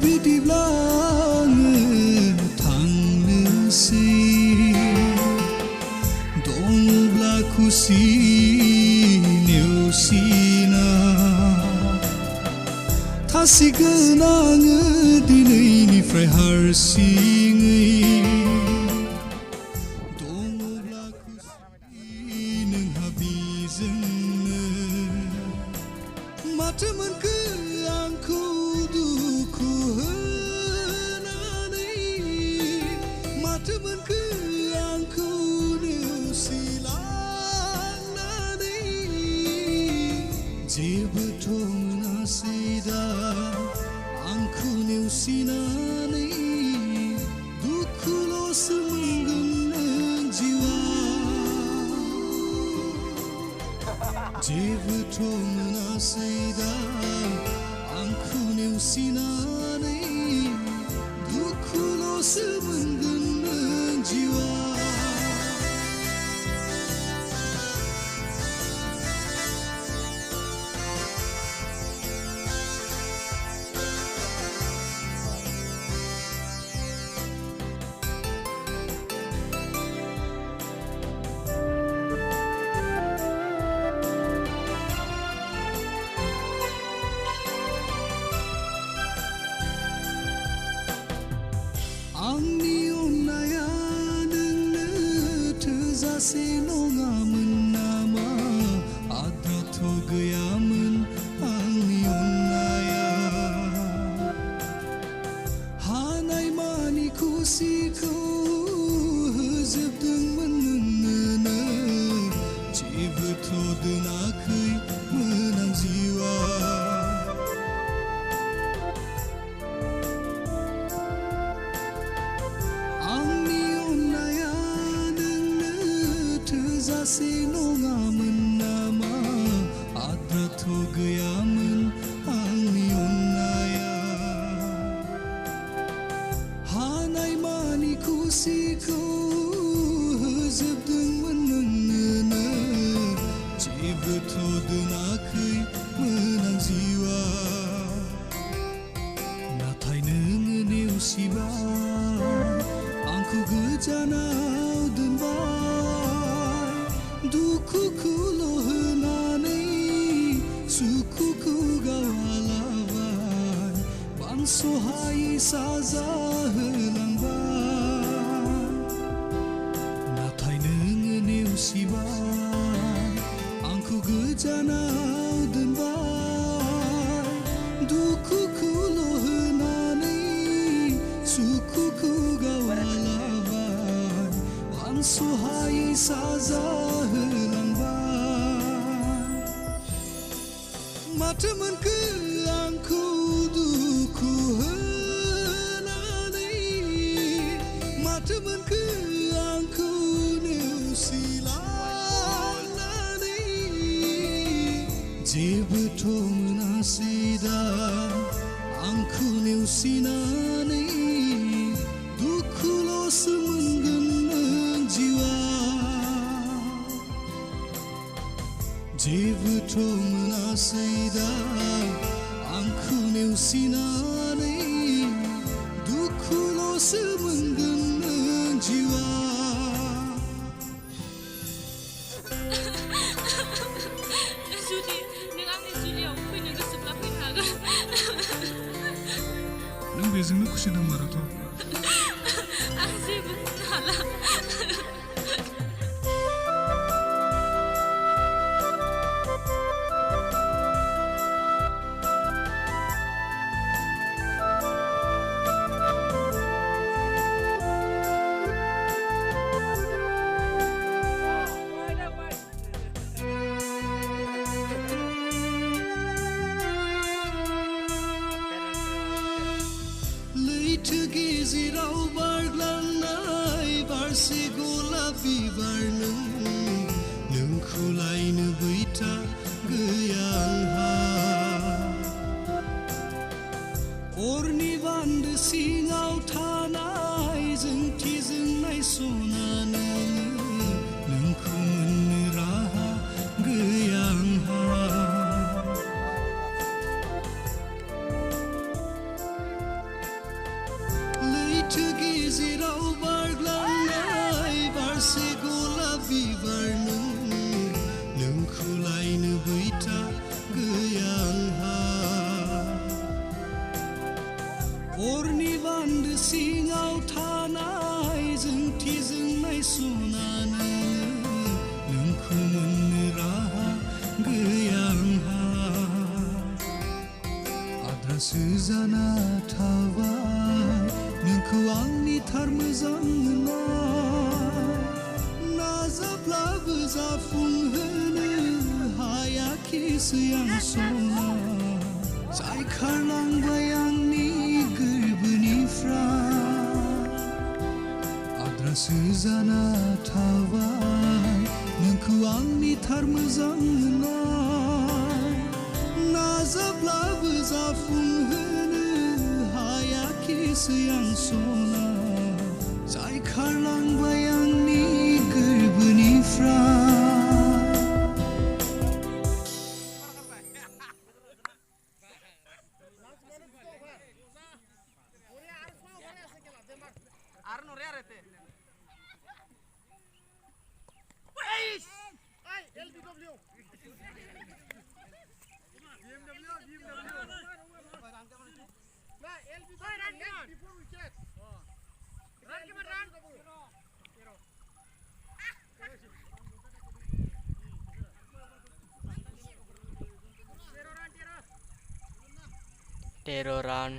बिदिब्ला आङो थांनोसै दङब्ला खुसि नेवसिना थासिगोन आङो दिनैनिफ्राय हारसिङै दङब्ला खुसि नोंहा बेजोंनो माथो मोनखो आंखौ दुखु होनानै माथो मोनखो आंखौ नेवसिलांनानै जेबोथ' मोनासै दा आंखौ नेवसिनानै दुखुल'सो मोनगोन नों जिउआ जेबोथ' मोनासै दा आंखौ नेवसिनानै दुखुल'सो मोनगोन नों जिउआ आंनि अननाया नोंनो थोजासे नङामोन नामा आद्राथ' गैयामोन आंनि अननाया हानायमानि खुसिखौ होजोबदोंमोन नोंनो जेबोथ' दोनाखैमोन आं जिउआ थोजासे नङामोन नामा आद्राथ' गैयामोन आंनि अननाया हानायमानि खुसिखौ होजोबदोंमोन नोंनो जेबोथ' दोनाखैमोन आं जिउआ नाथाय नोङो नेवसिबाय आंखौ गोजानाव दोनबाय दुखुखौल' होनानै सुखुखौ गावालाबाय बानस'हायै साजा होलांबाय नाथाय नोङो नेवसिबाय आंखौ गोजानाव दोनबाय दुखुखौल' होनानै सुखुखौ गावालाबाय बानस'हायै साजा माथो मोनखो आंखौ दुखु होनानै माथो मोनखो आंखौ नेवसिलांनानै जेबोथ' मोनासै दा आंखौ नेवसिनानै दुखुल'सो मोनगोन नों जिउआ जेबोथ' मोनासै दा आंखौ नेवसिनानै दुखुल'सो मोनगोन नों जिउआ जुदि नों आंनि जुलियाव फैनो गोसोब्ला फैनो हागोन नों बेजोंनो खुसि दं मारोथ' आं जेबो हाला लैथो गेजेराव बारग्लांनाय बारसे गलाप बिबार नोंखौ लायनो बैथा गैया आंहा अरनि बान्दो सिङाव थानाय जोंथि जोंनाय सनानो नोंखौ मोननो राहा गैया आंहा सनानो नोंखौ मोननो राहा गैया आंहा आद्रासो जाना थाबाय नोंखौ आंनि थार मोजां मोननाय नाजाब्लाबो जाफुंहोनो हायाखिसै आं सना जाय खारलांबाय आंनि गोरबोनिफ्राय आद्रासो जाना थाबाय नोंखौ आंनि थार मोजां मोननाय नाजाब्लाबो जाफुंहोनो हायाखिसै आं सना जाय खारलांबाय आंनि गोरबोनिफ्राय Teroran